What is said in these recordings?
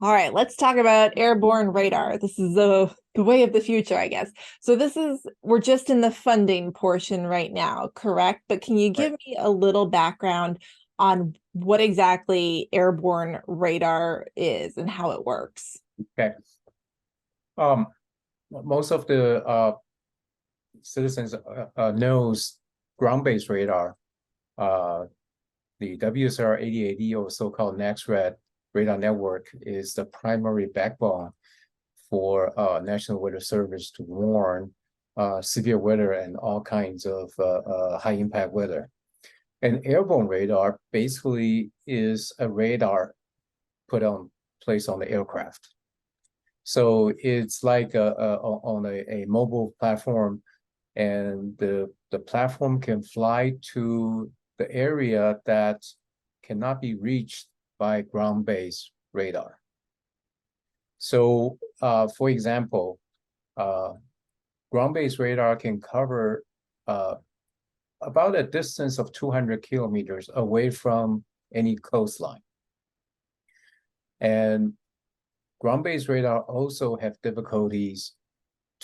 All right, let's talk about airborne radar. This is the way of the future, I guess. So we're just in the funding portion right now, correct? But can you Right. give me a little background on what exactly airborne radar is and how it works? Okay. Um, Most of the citizens knows ground-based radar. Uh, the WSR 8080 or so-called NextRad radar network is the primary backbone for National Weather Service to warn severe weather and all kinds of high-impact weather. And airborne radar basically is a radar put on place on the aircraft. So it's like on a mobile platform, and the platform can fly to the area that cannot be reached by ground-based radar. So, for example, uh, ground-based radar can cover uh, about a distance of 200 kilometers away from any coastline. And ground-based radar also have difficulties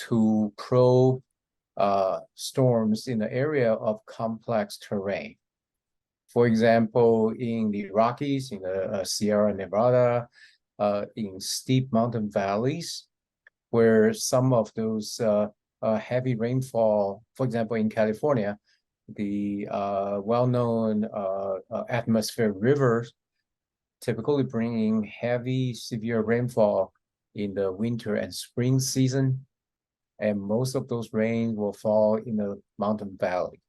to probe storms in the area of complex terrain. For example, in the Rockies, in the Sierra Nevada, in steep mountain valleys, where some of those heavy rainfall, for example, in California, the well-known atmospheric rivers typically bringing heavy, severe rainfall in the winter and spring season. And most of those rains will fall in the mountain valley.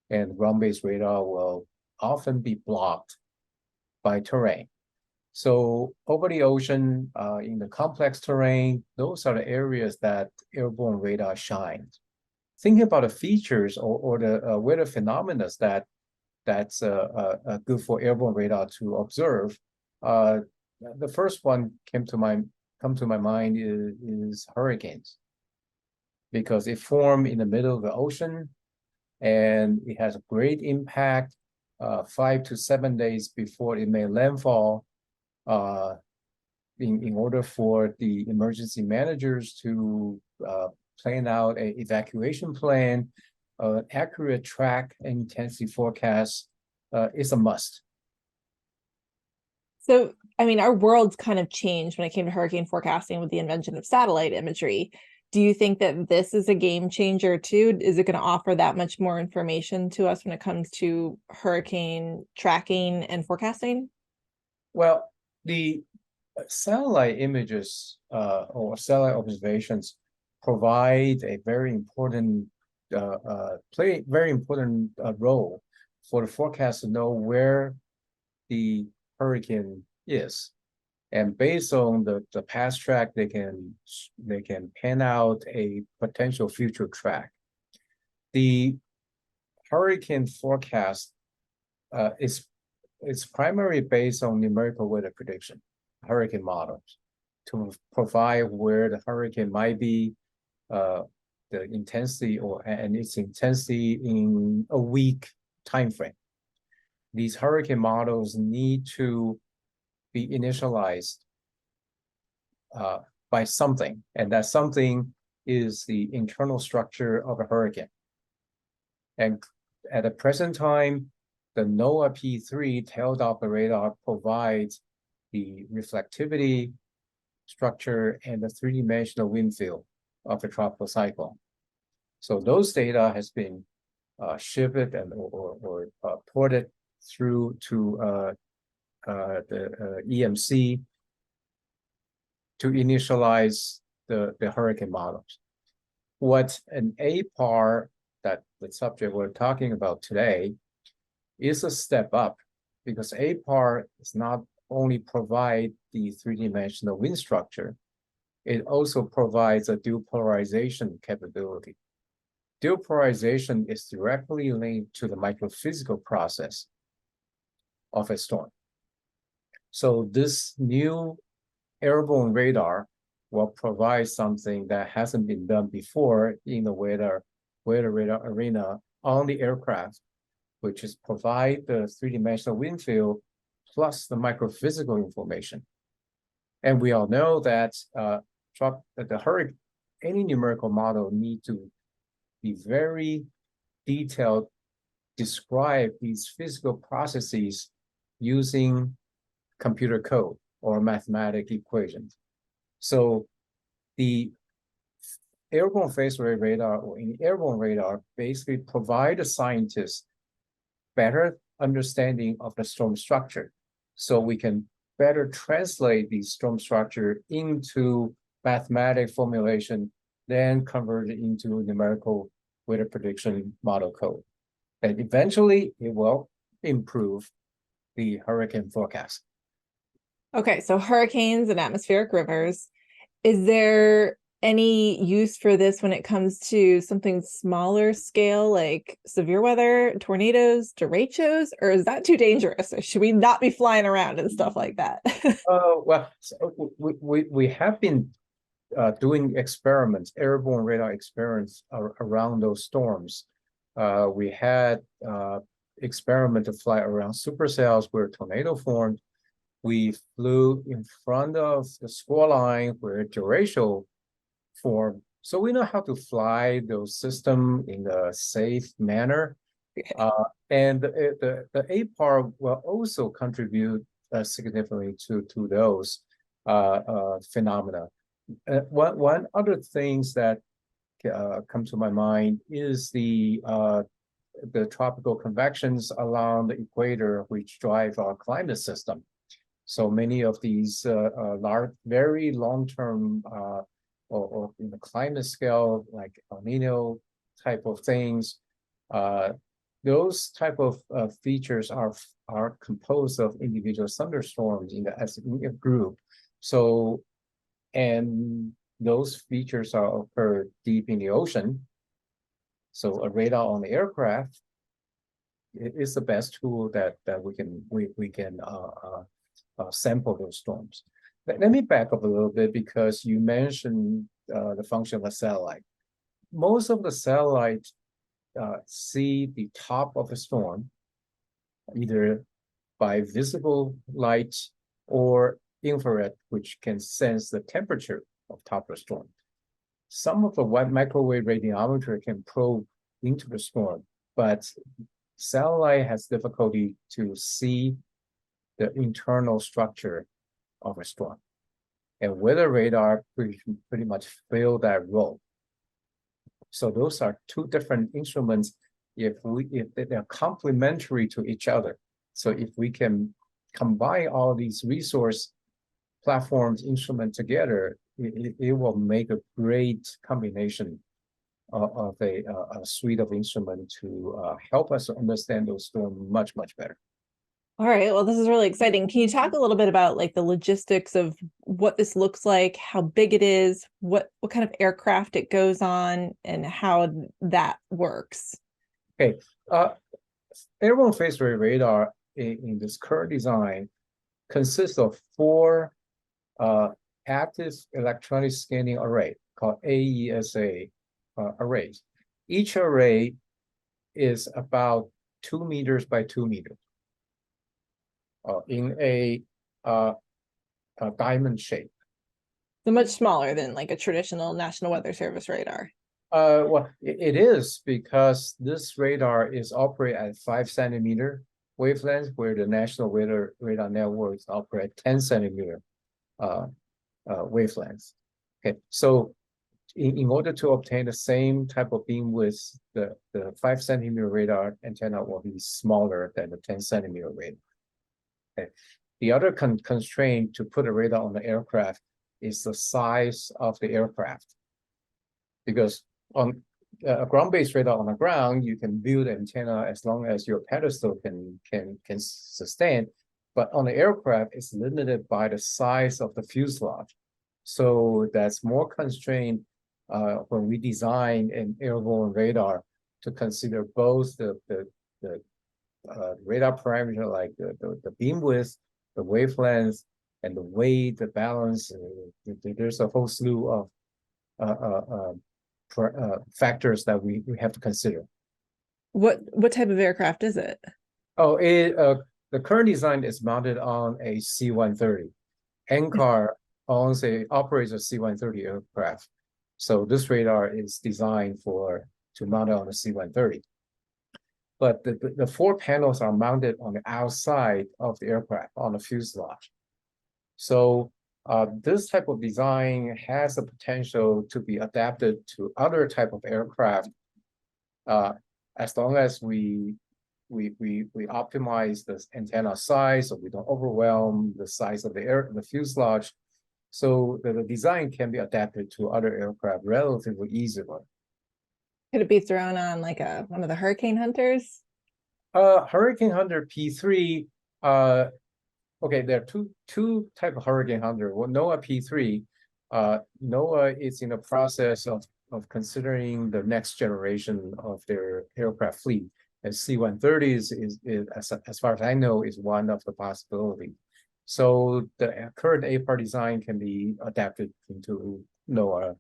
And ground-based radar will often be blocked by terrain. So over the ocean, in the complex terrain, those are the areas that airborne radar shines. Thinking about the features or the weather phenomena that's good for airborne radar to observe. Uh, the first one come to my mind is hurricanes, because it formed in the middle of the ocean and it has a great impact 5 to 7 days before it may landfall. Uh, in order for the emergency managers to plan out an evacuation plan, accurate track and intensity forecast is a must. So, I mean, our world's kind of changed when it came to hurricane forecasting with the invention of satellite imagery. Do you think that this is a game changer too? Is it going to offer that much more information to us when it comes to hurricane tracking and forecasting? Well, the satellite images or satellite observations provide a very important play very important role for the forecast to know where the hurricane is. And based on the past track, they can pan out a potential future track. The hurricane forecast is it's primarily based on numerical weather prediction, hurricane models, to provide where the hurricane might be, the intensity and its intensity in a week time frame. These hurricane models need to be initialized by something, and that something is the internal structure of a hurricane. And at the present time, the NOAA P3 tailed operator provides the reflectivity, structure, and the three-dimensional wind field of a tropical cyclone. So those data has been shipped and or ported through to the EMC to initialize the hurricane models. What an APAR, that the subject we're talking about today, is a step up, because APAR is not only provide the three-dimensional wind structure, it also provides a dual polarization capability. Dual polarization is directly linked to the microphysical process of a storm. So this new airborne radar will provide something that hasn't been done before in the weather radar arena on the aircraft, which is provide the three-dimensional wind field plus the microphysical information. And we all know that any numerical model need to be very detailed, describe these physical processes using computer code or mathematical equations. So the airborne phased array radar or any airborne radar basically provide the scientists better understanding of the storm structure. So we can better translate the storm structure into mathematical formulation, then convert it into numerical weather prediction model code. And eventually it will improve the hurricane forecast. Okay, so hurricanes and atmospheric rivers. Is there any use for this when it comes to something smaller scale, like severe weather, tornadoes, derechos, or is that too dangerous? Or should we not be flying around and stuff like that? Well, so we have been doing experiments, airborne radar experiments around those storms. We had experiment to fly around supercells where a tornado formed. We flew in front of the score line where derecho formed. So we know how to fly those systems in a safe manner. And the APAR will also contribute significantly to those phenomena. One other things that come to my mind is the tropical convections along the equator, which drive our climate system. So many of these large, very long-term or in the climate scale, like El Nino type of things, those type of features are composed of individual thunderstorms as a group. So, and those features occur deep in the ocean. So a radar on the aircraft is the best tool that we can sample those storms. Let me back up a little bit because you mentioned the function of a satellite. Most of the satellites see the top of a storm either by visible light or infrared, which can sense the temperature of top of the storm. Some of the microwave radiometer can probe into the storm, but satellite has difficulty to see the internal structure of a storm. And weather radar pretty much fill that role. So those are two different instruments if they're complementary to each other. So if we can combine all these resource platforms instrument together, it will make a great combination of a suite of instruments to help us understand those storms much, much better. All right, well, this is really exciting. Can you talk a little bit about like the logistics of what this looks like, how big it is, what kind of aircraft it goes on, and how that works? Okay, airborne phased array radar in this current design consists of 4 active electronic scanning array called AESA arrays. Each array is about 2 meters by 2 meters. In a diamond shape. So much smaller than like a traditional National Weather Service radar. Well, it is because this radar is operate at 5 centimeter wavelength, where the National Weather Radar Network operate 10 centimeter wavelengths. Okay, so in order to obtain the same type of beam width, the 5 centimeter radar antenna will be smaller than the 10 centimeter radar. Okay. The other constraint to put a radar on the aircraft is the size of the aircraft. Because on a ground-based radar on the ground, you can view the antenna as long as your pedestal can sustain. But on the aircraft, it's limited by the size of the fuselage. So that's more constrained when we design an airborne radar to consider both the radar parameter like the beam width, the wavelength, and the weight, the balance. There's a whole slew of factors that we have to consider. What type of aircraft is it? Oh, the current design is mounted on a C-130. NCAR owns operates a C-130 aircraft. So this radar is designed to mount it on a C-130. But the four panels are mounted on the outside of the aircraft on the fuselage. So this type of design has the potential to be adapted to other type of aircraft, as long as we optimize the antenna size, so we don't overwhelm the size of the fuselage. So the design can be adapted to other aircraft relatively easily. Could it be thrown on like one of the Hurricane Hunters? Hurricane Hunter P3, okay, there are two type of Hurricane Hunter. Well, NOAA P3, NOAA is in the process of considering the next generation of their aircraft fleet. And C-130 is as far as I know, is one of the possibilities. So the current APAR design can be adapted into NOAA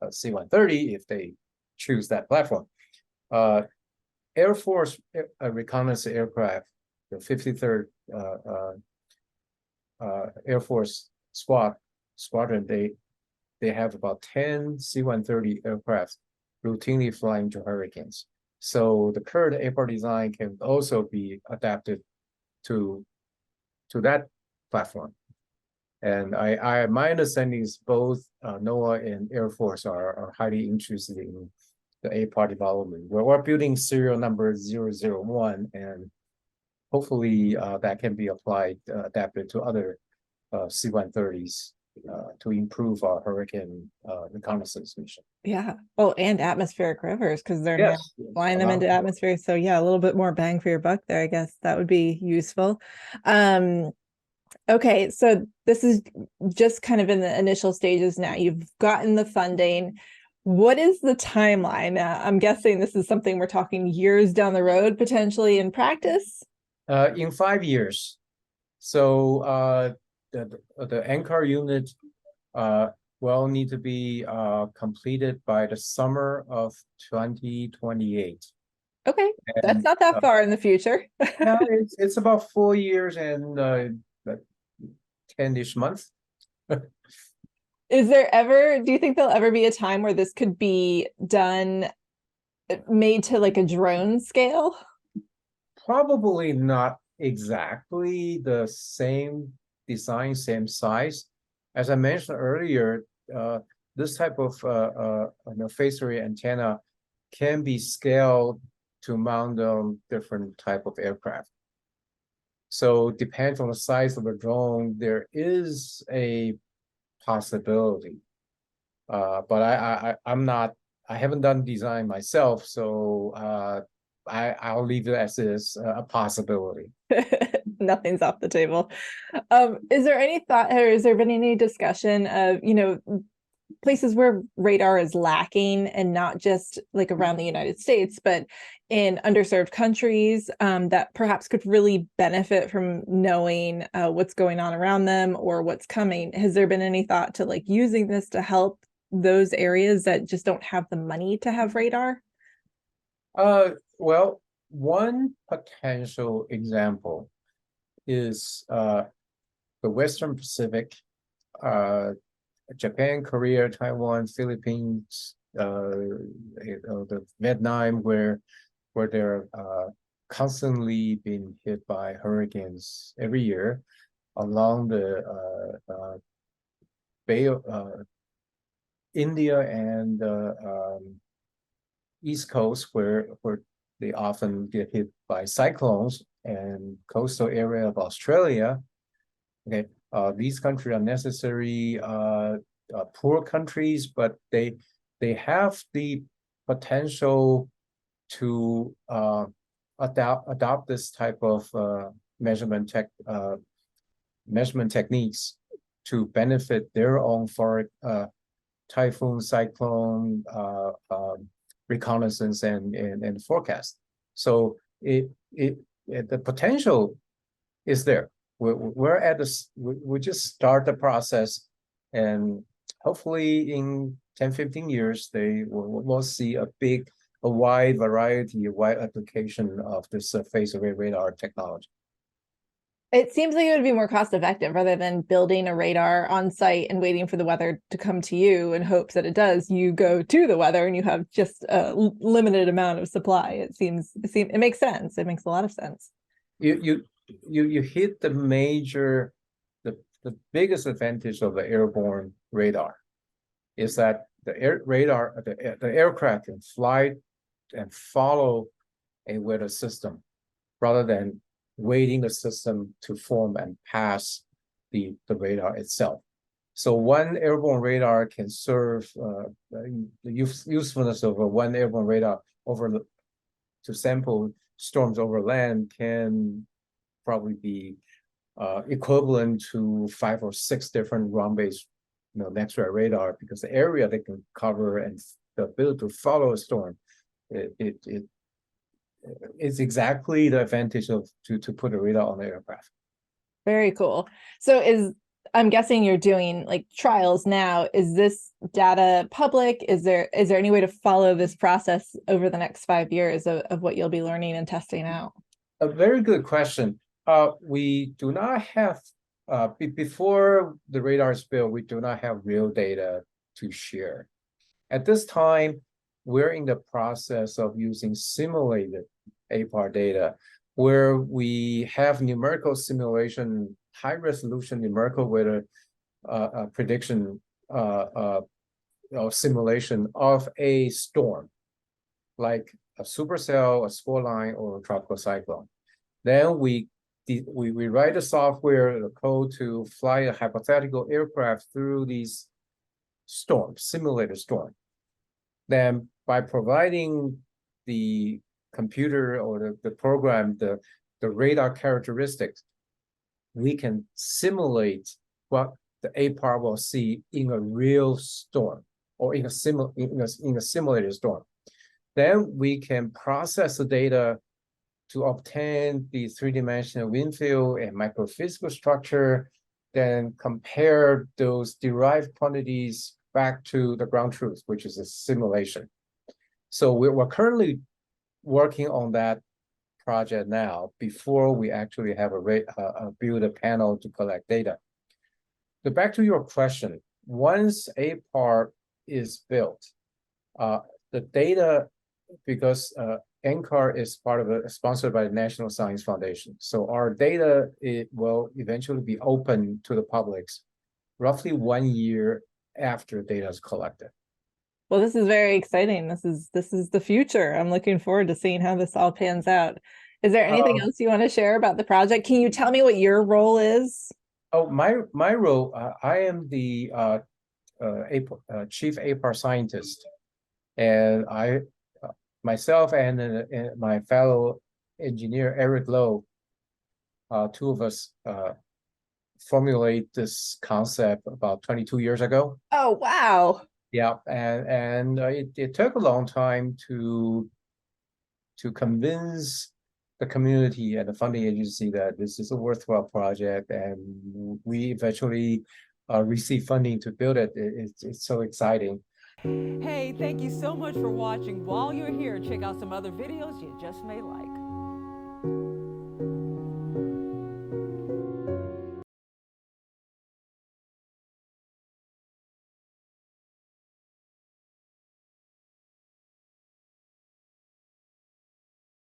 C-130 if they choose that platform. Air Force reconnaissance aircraft, the 53rd Air Force squadron, they have about 10 C-130 aircraft routinely flying to hurricanes. So the current APAR design can also be adapted to that platform. And my understanding is both NOAA and Air Force are highly interested in the APAR development. We're building serial number 001, and hopefully that can be adapted to other C-130s to improve our hurricane reconnaissance mission. Yeah. Oh, and atmospheric rivers, because they're now flying them into atmosphere. So yeah, a little bit more bang for your buck there. I guess that would be useful. Okay, so this is just kind of in the initial stages now. You've gotten the funding. What is the timeline? I'm guessing this is something we're talking years down the road, potentially in practice? In 5 years. So the NCAR unit will need to be completed by the summer of 2028. Okay, that's not that far in the future. No, it's about 4 years and 10-ish months. Is there ever, do you think there'll ever be a time where this could be done, made to like a drone scale? Probably not exactly the same design, same size. As I mentioned earlier, this type of phased array antenna can be scaled to mount on different type of aircraft. So depends on the size of the drone, there is a possibility. But I haven't done design myself, so I'll leave it as is a possibility. Nothing's off the table. Is there any thought, or has there been any discussion of, places where radar is lacking, and not just like around the United States, but in underserved countries that perhaps could really benefit from knowing what's going on around them or what's coming? Has there been any thought to like using this to help those areas that just don't have the money to have radar? Well, one potential example is the Western Pacific, Japan, Korea, Taiwan, Philippines, the Vietnam, where they're constantly being hit by hurricanes every year along the Bay of India and East Coast, where they often get hit by cyclones, and coastal area of Australia. Okay, these countries are necessary poor countries, but they have the potential to adopt this type of measurement techniques to benefit their own for typhoon, cyclone, reconnaissance and forecast. So the potential is there. We're at this. We just start the process, and hopefully in 10-15 years we'll see a wide variety, a wide application of this phased array radar technology. It seems like it would be more cost effective rather than building a radar on site and waiting for the weather to come to you in hopes that it does. You go to the weather and you have just a limited amount of supply. It makes sense. It makes a lot of sense. You hit the major, the biggest advantage of the airborne radar is that the aircraft can fly and follow a weather system rather than waiting the system to form and pass the radar itself. So one airborne radar can serve the usefulness of one airborne radar to sample storms over land can probably be equivalent to 5 or 6 different ground-based, next-ray radar, because the area they can cover and the ability to follow a storm, it's exactly the advantage of to put a radar on the aircraft. Very cool. So I'm guessing you're doing like trials now. Is this data public? Is there any way to follow this process over the next 5 years of what you'll be learning and testing out? A very good question. We do not have, before the radar is built, we do not have real data to share. At this time, we're in the process of using simulated APAR data, where we have numerical simulation, high resolution numerical weather prediction simulation of a storm, like a supercell, a score line, or a tropical cyclone. Then we write the software, the code to fly a hypothetical aircraft through these storms, simulated storm. Then by providing the computer or the program, the radar characteristics, we can simulate what the APAR will see in a real storm or in a simulated storm. Then we can process the data to obtain the 3-dimensional wind field and microphysical structure, then compare those derived quantities back to the ground truth, which is a simulation. So we're currently working on that project now before we actually have build a panel to collect data. So back to your question, once APAR is built, the data, because NCAR is sponsored by the National Science Foundation. So our data, it will eventually be open to the public roughly 1 year after data is collected. Well, this is very exciting. This is the future. I'm looking forward to seeing how this all pans out. Is there anything else you want to share about the project? Can you tell me what your role is? Oh, my role, I am the chief APAR scientist, and myself and my fellow engineer Eric Lowe, two of us formulate this concept about 22 years ago. Oh, wow. Yeah, and it took a long time to convince the community and the funding agency that this is a worthwhile project, and we eventually received funding to build it. It's so exciting. Hey, thank you so much for watching. While you're here, check out some other videos you just may like.